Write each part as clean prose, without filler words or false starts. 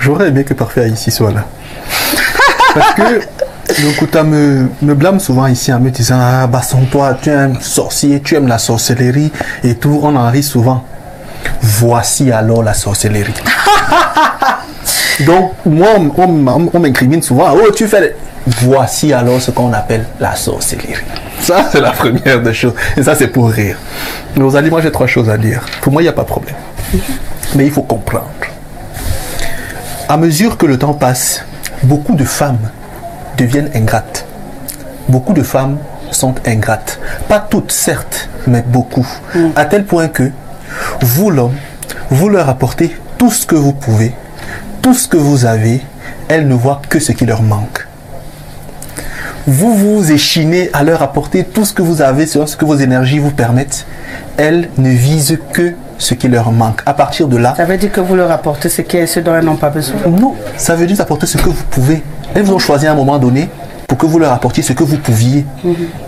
J'aurais aimé que Parfait Haïti soit là. Parce que le Kouta me blâme souvent ici en me disant « Ah, Basson, toi, tu es un sorcier, tu aimes la sorcellerie et tout. » On en rit souvent. Voici alors la sorcellerie. Donc, moi, on m'incrimine souvent. Oh, tu fais... Voici alors ce qu'on appelle la sorcellerie. Ça, c'est la première des choses. Et ça, c'est pour rire. Mais Rosalie, moi, j'ai 3 choses à dire. Pour moi, il n'y a pas de problème. Mais il faut comprendre. À mesure que le temps passe, beaucoup de femmes deviennent ingrates. Beaucoup de femmes sont ingrates. Pas toutes, certes, mais beaucoup. À tel point que vous, l'homme, vous leur apportez tout ce que vous pouvez, tout ce que vous avez, elles ne voient que ce qui leur manque. Vous vous échinez à leur apporter tout ce que vous avez, selon ce que vos énergies vous permettent. Elles ne visent que ce qui leur manque. À partir de là... Ça veut dire que vous leur apportez ce dont elles n'ont pas besoin? Non, ça veut dire apporter ce que vous pouvez. Elles vous ont choisi à un moment donné pour que vous leur apportiez ce que vous pouviez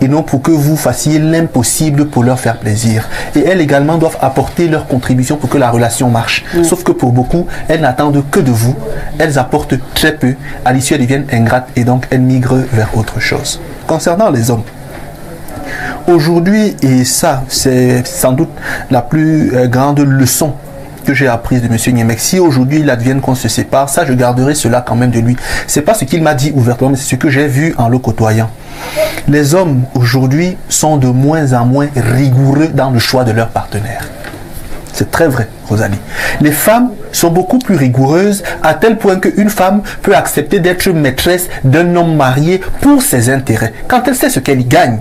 et non pour que vous fassiez l'impossible pour leur faire plaisir. Et elles également doivent apporter leur contribution pour que la relation marche. Sauf que pour beaucoup, elles n'attendent que de vous. Elles apportent très peu. À l'issue, elles deviennent ingrates et donc elles migrent vers autre chose. Concernant les hommes, aujourd'hui, et ça, c'est sans doute la plus grande leçon que j'ai apprise de M. Niemek. Si aujourd'hui il advienne qu'on se sépare, ça je garderai cela quand même de lui. C'est pas ce qu'il m'a dit ouvertement, mais c'est ce que j'ai vu en le côtoyant. Les hommes aujourd'hui sont de moins en moins rigoureux dans le choix de leur partenaire. C'est très vrai, Rosalie. Les femmes sont beaucoup plus rigoureuses à tel point qu'une femme peut accepter d'être maîtresse d'un homme marié pour ses intérêts, quand elle sait ce qu'elle y gagne.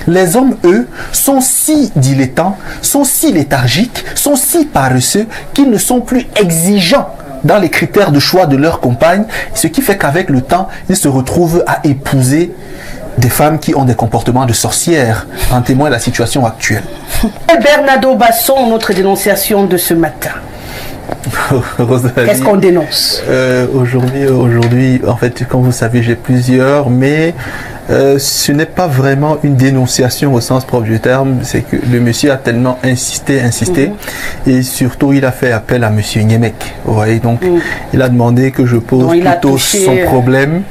Les hommes, eux, sont si dilettants, sont si léthargiques, sont si paresseux qu'ils ne sont plus exigeants dans les critères de choix de leur compagne, ce qui fait qu'avec le temps, ils se retrouvent à épouser des femmes qui ont des comportements de sorcières, en témoigne la situation actuelle. Bernardo Basson, notre dénonciation de ce matin. Qu'est-ce qu'on dénonce? Aujourd'hui, en fait, comme vous savez, j'ai plusieurs, mais ce n'est pas vraiment une dénonciation au sens propre du terme. C'est que le monsieur a tellement insisté, et surtout il a fait appel à monsieur Niemek. Vous voyez, donc il a demandé que je pose plutôt son problème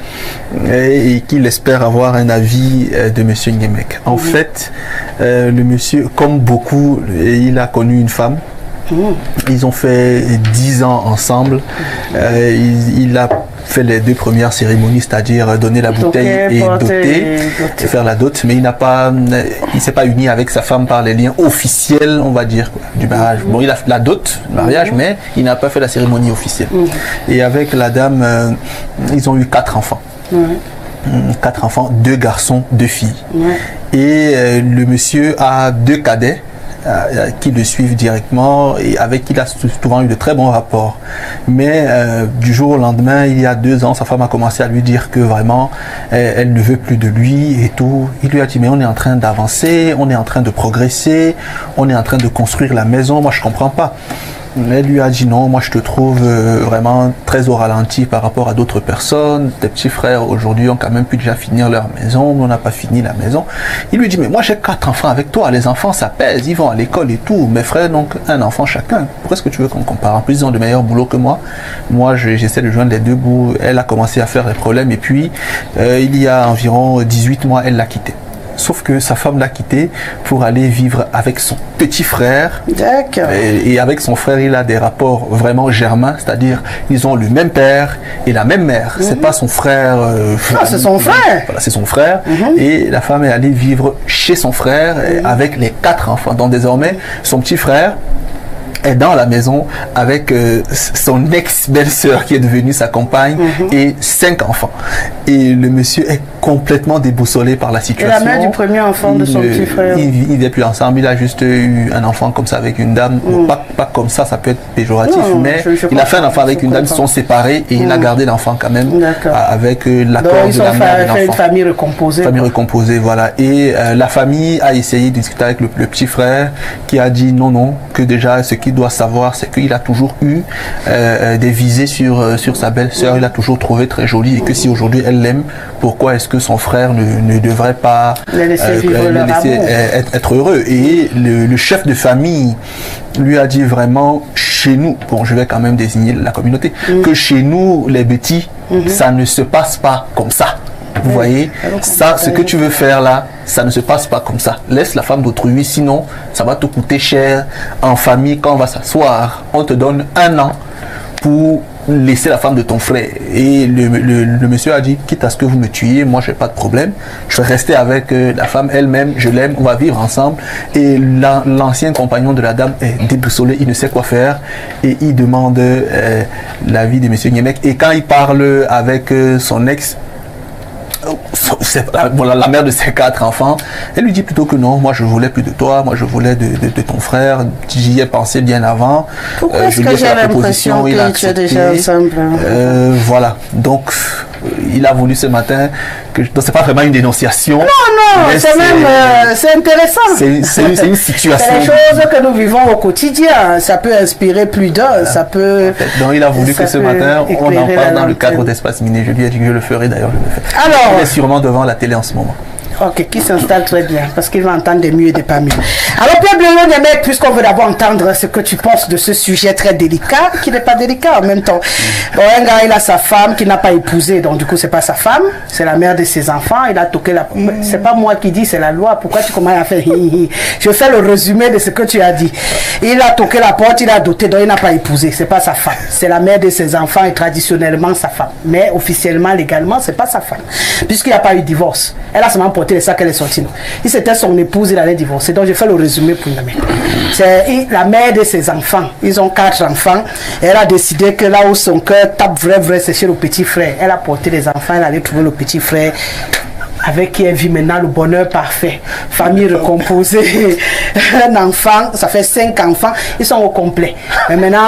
et qu'il espère avoir un avis de monsieur Niemek. En fait, le monsieur, comme beaucoup, il a connu une femme. Ils ont fait 10 ans ensemble. Il a fait les 2 premières cérémonies, c'est-à-dire donner la bouteille et doter, faire la dot, mais il ne s'est pas uni avec sa femme par les liens officiels, on va dire, du mariage. Bon, il a fait la dot, le mariage, mais il n'a pas fait la cérémonie officielle. Et avec la dame, ils ont eu 4 enfants. 4 enfants, 2 garçons, 2 filles. Et le monsieur a 2 cadets qui le suivent directement et avec qui il a souvent eu de très bons rapports. Mais du jour au lendemain, il y a 2 ans, sa femme a commencé à lui dire que vraiment elle ne veut plus de lui et tout. Il lui a dit mais on est en train d'avancer, on est en train de progresser, on est en train de construire la maison, moi je comprends pas. Elle lui a dit non, moi je te trouve vraiment très au ralenti par rapport à d'autres personnes. Tes petits frères aujourd'hui ont quand même pu déjà finir leur maison, nous on n'a pas fini la maison. Il lui dit mais moi j'ai 4 enfants avec toi, les enfants ça pèse, ils vont à l'école et tout. Mes frères donc un enfant chacun. Pourquoi est-ce que tu veux qu'on compare? En plus ils ont de meilleurs boulots que moi. Moi j'essaie de joindre les 2 bouts. Elle a commencé à faire les problèmes et puis il y a environ 18 mois elle l'a quitté. Sauf que sa femme l'a quitté pour aller vivre avec son petit frère. D'accord. Et avec son frère, il a des rapports vraiment germains, c'est-à-dire ils ont le même père et la même mère. C'est pas son frère. C'est son frère. Voilà, c'est son frère. Et la femme est allée vivre chez son frère avec les 4 enfants. Donc désormais, son petit frère est dans la maison avec son ex-belle-sœur qui est devenue sa compagne et 5 enfants. Et le monsieur est complètement déboussolé par la situation. Et la mère du premier enfant de son petit frère? Il ne vit plus ensemble, il a juste eu un enfant comme ça avec une dame. Bon, pas comme ça, ça peut être péjoratif, mais il a fait un enfant avec une dame, ils sont séparés et il a gardé l'enfant quand même avec l'accord de la mère de l'enfant. Une famille recomposée. Famille recomposée, voilà. Et la famille a essayé de discuter avec le petit frère qui a dit non, que déjà ce qui qu'il doit savoir, c'est qu'il a toujours eu des visées sur sa belle-sœur. Il a toujours trouvé très jolie et que si aujourd'hui elle l'aime, pourquoi est-ce que son frère ne devrait pas le laisser être heureux? Et le chef de famille lui a dit vraiment, chez nous, bon, je vais quand même désigner la communauté, que chez nous, les petits, ça ne se passe pas comme ça. Vous voyez, ça, ce que tu veux faire là, ça ne se passe pas comme ça. Laisse la femme d'autrui, sinon ça va te coûter cher en famille. Quand on va s'asseoir, on te donne 1 an pour laisser la femme de ton frère. Et le monsieur a dit, quitte à ce que vous me tuiez, moi j'ai pas de problème, je vais rester avec la femme elle-même, je l'aime, on va vivre ensemble. Et l'ancien compagnon de la dame est déboussolé, il ne sait quoi faire et il demande l'avis de monsieur Niemek. Et quand il parle avec son ex, la mère de ses 4 enfants, elle lui dit plutôt que non, moi je voulais plus de toi, moi je voulais de ton frère, j'y ai pensé bien avant. Pourquoi est-ce que j'ai l'impression que tu es déjà ensemble? Voilà, donc il a voulu ce matin que c'est pas vraiment une dénonciation. Non, c'est même c'est intéressant. C'est une situation. C'est les choses que nous vivons au quotidien. Ça peut inspirer plus d'un. Ça peut. Donc il a voulu que ce matin on en parle dans le cadre d'Espace Miné. Je lui ai dit que je le ferai, d'ailleurs je le fais. Alors, il est sûrement devant la télé en ce moment. Ok, qui s'installe très bien, parce qu'il va entendre des mieux et des pas mieux. Alors, Pierre Blériot, puisqu'on veut d'abord entendre ce que tu penses de ce sujet très délicat, qui n'est pas délicat en même temps. Bon, un gars, il a sa femme qu'il n'a pas épousée, donc du coup, c'est pas sa femme, c'est la mère de ses enfants. Il a toqué la... C'est pas moi qui dis, c'est la loi. Pourquoi tu commences à faire hi? Je fais le résumé de ce que tu as dit. Il a toqué la porte, il a doté, donc il n'a pas épousé. C'est pas sa femme. C'est la mère de ses enfants et traditionnellement sa femme. Mais officiellement, légalement, c'est pas sa femme. Puisqu'il n'y a pas eu de divorce. Elle a seulement porté les sacs, elle est sortie. Si c'était son épouse, il allait divorcer. Donc je fais le résumé pour une amie. C'est la mère de ses enfants. Ils ont 4 enfants. Elle a décidé que là où son cœur tape vrai, c'est chez le petit frère. Elle a porté les enfants, elle allait trouver le petit frère avec qui elle vit maintenant le bonheur parfait. Famille recomposée, un enfant, ça fait 5 enfants, ils sont au complet. Mais maintenant,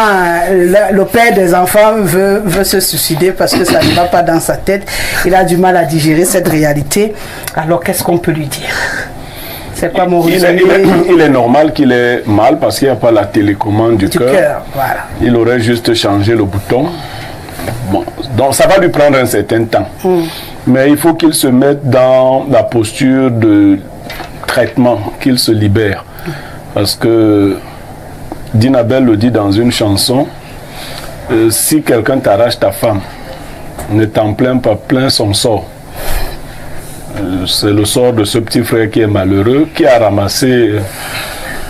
le père des enfants veut se suicider parce que ça ne va pas dans sa tête. Il a du mal à digérer cette réalité. Alors, qu'est-ce qu'on peut lui dire? C'est quoi mon résumé? Il est normal qu'il ait mal parce qu'il n'y a pas la télécommande du cœur. Voilà. Il aurait juste changé le bouton. Bon, donc ça va lui prendre un certain temps. Mais il faut qu'il se mette dans la posture de traitement, qu'il se libère. Parce que Dinabel le dit dans une chanson, si quelqu'un t'arrache ta femme, ne t'en plains pas, plains son sort. C'est le sort de ce petit frère qui est malheureux, qui a ramassé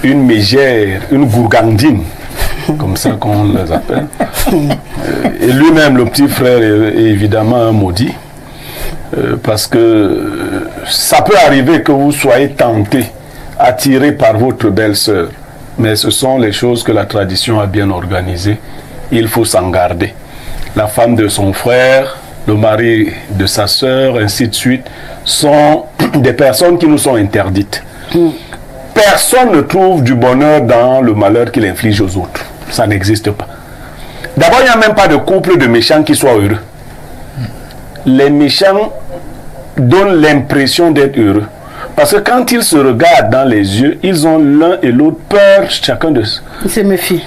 une mégère, une gourgandine, comme ça qu'on les appelle. Et lui-même, le petit frère, est évidemment un maudit. Parce que ça peut arriver que vous soyez tenté, attiré par votre belle-sœur. Mais ce sont les choses que la tradition a bien organisées. Il faut s'en garder. La femme de son frère, le mari de sa sœur, ainsi de suite, sont des personnes qui nous sont interdites. Personne ne trouve du bonheur dans le malheur qu'il inflige aux autres. Ça n'existe pas. D'abord, il n'y a même pas de couple de méchants qui soient heureux. Les méchants donnent l'impression d'être heureux. Parce que quand ils se regardent dans les yeux, ils ont l'un et l'autre peur, chacun de eux. Ils se méfient.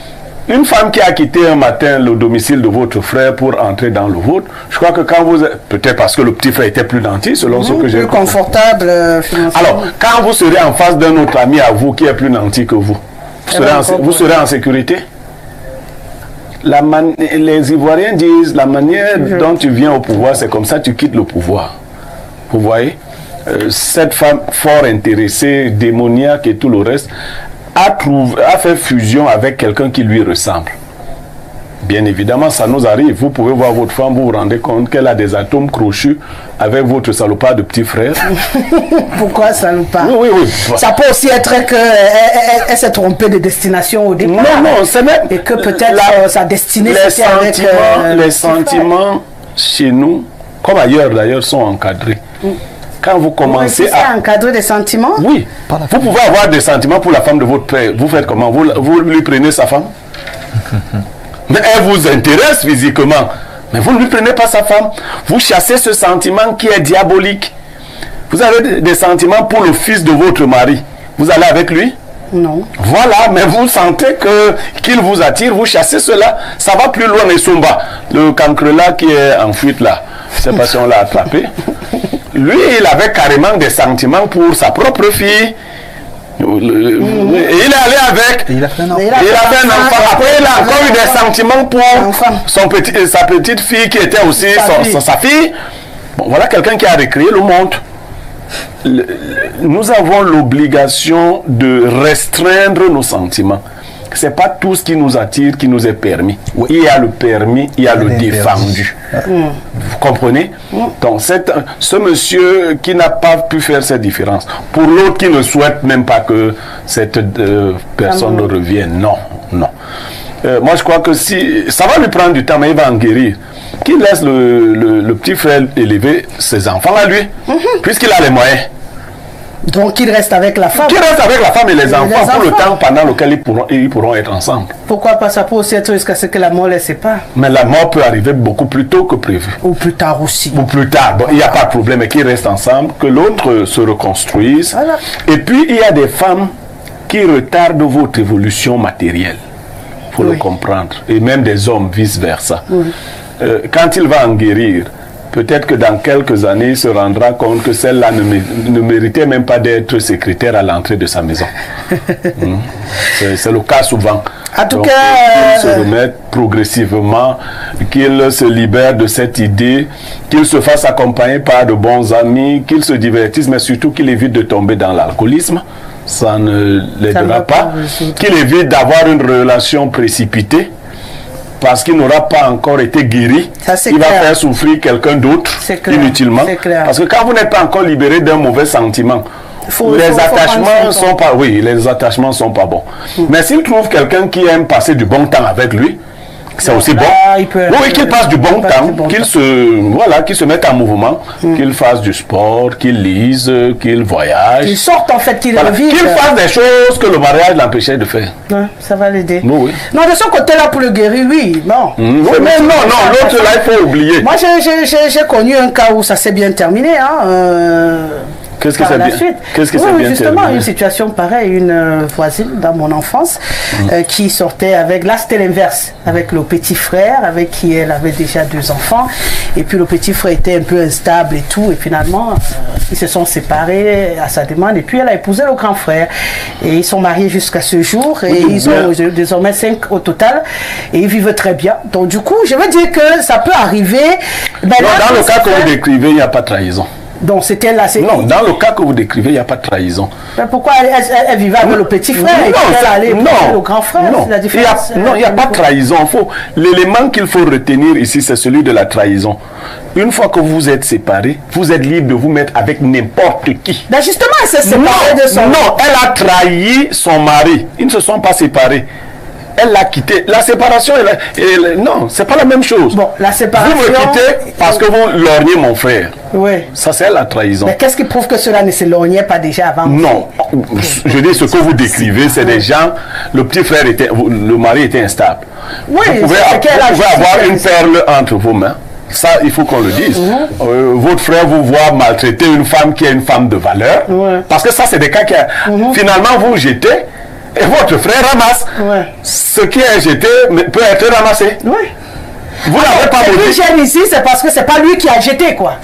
Une femme qui a quitté un matin le domicile de votre frère pour entrer dans le vôtre, je crois que quand vous... Peut-être parce que le petit frère était plus nanti, selon ce que j'ai compris. Plus confortable financièrement. Alors, quand vous serez en face d'un autre ami à vous qui est plus nanti que vous, vous serez en sécurité? Les Ivoiriens disent, la manière dont tu viens au pouvoir, c'est comme ça tu quittes le pouvoir. Vous voyez, cette femme fort intéressée, démoniaque et tout le reste, a fait fusion avec quelqu'un qui lui ressemble. Bien évidemment, ça nous arrive. Vous pouvez voir votre femme, vous vous rendez compte qu'elle a des atomes crochus avec votre salopard de petit frère. Pourquoi salopard? Oui. Ça peut aussi être qu'elle s'est trompée de destination au départ. Non, c'est même... Et que peut-être sa destinée c'était avec... les sentiments chez nous, comme ailleurs d'ailleurs, sont encadrés. Quand vous commencez à encadrer des sentiments? Oui. Vous pouvez avoir des sentiments pour la femme de votre père. Vous faites comment? Vous lui prenez sa femme? Mais elle vous intéresse physiquement. Mais vous ne lui prenez pas sa femme. Vous chassez ce sentiment qui est diabolique. Vous avez des sentiments pour le fils de votre mari. Vous allez avec lui? Non. Voilà, mais vous sentez qu'il vous attire, vous chassez cela, ça va plus loin. Et Sumba, le cancre-là qui est en fuite là, je ne sais pas si on l'a attrapé, lui, il avait carrément des sentiments pour sa propre fille. Et il est allé avec. Il a fait un enfant. Il a fait un enfant. Après, il a encore eu des sentiments pour sa petite fille qui était aussi sa fille. Bon, voilà quelqu'un qui a recréé le monde. Nous avons l'obligation de restreindre nos sentiments. C'est pas tout ce qui nous attire qui nous est permis. Oui. Il y a le permis, il y a le défendu. Vous comprenez? Donc, ce monsieur qui n'a pas pu faire cette différence, pour l'autre qui ne souhaite même pas que cette personne revienne, non. Moi, je crois que si ça va lui prendre du temps, mais il va en guérir. Qu'il laisse le petit frère élever ses enfants à lui, puisqu'il a les moyens. Donc il reste avec la femme. Qu'il reste avec la femme et les enfants pour le temps pendant lequel ils pourront être ensemble. Pourquoi pas? Ça peut aussi être jusqu'à ce que la mort les sépare. Mais la mort peut arriver beaucoup plus tôt que prévu. Ou plus tard aussi. Ou plus tard. Bon, il n'y a pas de problème, mais qu'ils restent ensemble, que l'autre se reconstruise. Voilà. Et puis il y a des femmes qui retardent votre évolution matérielle. Il faut le comprendre. Et même des hommes, vice-versa. Quand il va en guérir, peut-être que dans quelques années, il se rendra compte que celle-là ne méritait même pas d'être secrétaire à l'entrée de sa maison. C'est le cas souvent. En tout cas, qu'il se remette progressivement, qu'il se libère de cette idée, qu'il se fasse accompagner par de bons amis, qu'il se divertisse, mais surtout qu'il évite de tomber dans l'alcoolisme. Ça ne l'aidera pas. Qu'il évite d'avoir une relation précipitée, parce qu'il n'aura pas encore été guéri, il va faire souffrir quelqu'un d'autre inutilement. Parce que quand vous n'êtes pas encore libéré d'un mauvais sentiment, les attachements sont pas, les attachements sont pas bons. Mais s'il trouve quelqu'un qui aime passer du bon temps avec lui, c'est aussi bon. Qu'il passe du bon temps, qu'il se mette en mouvement, qu'il fasse du sport, qu'il lise, qu'il voyage. Qu'il sorte en fait, qu'il revive. Qu'il fasse des choses que le mariage l'empêchait de faire. Ça va l'aider. Non, de son côté là pour le guérir, non. Mais non, l'autre là, il faut oublier. Moi j'ai connu un cas où ça s'est bien terminé. Qu'est-ce que c'est bien justement, terminé? Une situation pareille, une voisine dans mon enfance qui sortait avec, là c'était l'inverse, avec le petit frère avec qui elle avait déjà 2 enfants, et puis le petit frère était un peu instable et tout, et finalement ils se sont séparés à sa demande, et puis elle a épousé le grand frère, et ils sont mariés jusqu'à ce jour, et ils ont désormais 5 au total, et ils vivent très bien. Donc du coup, je veux dire que ça peut arriver. Dans le cas que vous décrivez, il n'y a pas de trahison. Donc c'était là. Non, dans le cas que vous décrivez, il n'y a pas de trahison. Mais pourquoi elle vivait avec le petit frère et elle allait épouser le grand frère? Il n'y a pas de trahison. L'élément qu'il faut retenir ici, c'est celui de la trahison. Une fois que vous êtes séparés, vous êtes libre de vous mettre avec n'importe qui. Ben justement, elle s'est séparée de son mari. Non, elle a trahi son mari. Ils ne se sont pas séparés. Elle l'a quitté. La séparation, non, c'est pas la même chose. Bon, la séparation. Vous me quittez parce que vous lorgnez mon frère. Oui. Ça, c'est la trahison. Mais qu'est-ce qui prouve que cela ne se lorgnait pas déjà avant? Non. Je dis ce que vous décrivez, c'est des gens. Le petit frère le mari était instable. Oui. Vous pouvez avoir une perle entre vos mains. Ça, il faut qu'on le dise. Votre frère vous voit maltraiter une femme qui est une femme de valeur. Parce que ça, c'est des cas qui, finalement, vous jetez. Et votre frère ramasse. Ce qui est jeté peut être ramassé. Oui. Vous n'avez pas voulu. Ce qui gêne ici, c'est parce que c'est pas lui qui a jeté, quoi.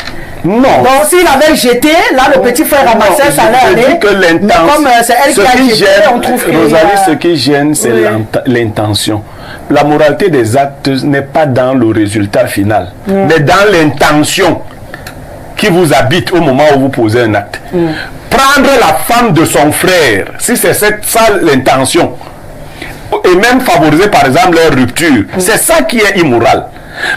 Non. Donc s'il avait jeté, là le petit frère ramassait, ça allait aller. Mais comme c'est elle qui a jeté, on trouve que... Rosalie, ce qui gêne, c'est l'intention. La moralité des actes n'est pas dans le résultat final, mais dans l'intention qui vous habite au moment où vous posez un acte. Prendre la femme de son frère, si c'est ça l'intention, et même favoriser par exemple leur rupture, c'est ça qui est immoral.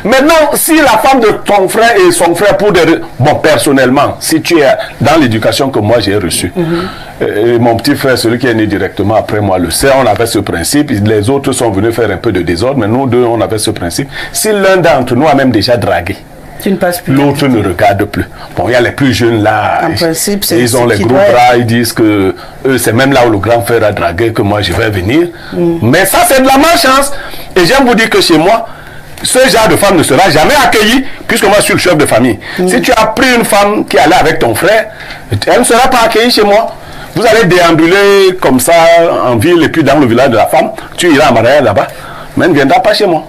Maintenant, si la femme de ton frère et son frère pour des... Bon, personnellement, si tu es dans l'éducation que moi j'ai reçue, et mon petit frère, celui qui est né directement après moi, le sait, on avait ce principe, les autres sont venus faire un peu de désordre, mais nous deux, on avait ce principe. Si l'un d'entre nous a même déjà dragué, l'autre ne regarde plus. Bon, il y a les plus jeunes là, principe, ils ont les gros bras, ils disent que eux, c'est même là où le grand frère a dragué que moi je vais venir. Mais ça, c'est de la malchance. Et j'aime vous dire que chez moi, ce genre de femme ne sera jamais accueillie, puisque moi je suis le chef de famille. Si tu as pris une femme qui allait avec ton frère, elle ne sera pas accueillie chez moi. Vous allez déambuler comme ça en ville et puis dans le village de la femme, tu iras en mariage là-bas, mais elle ne viendra pas chez moi.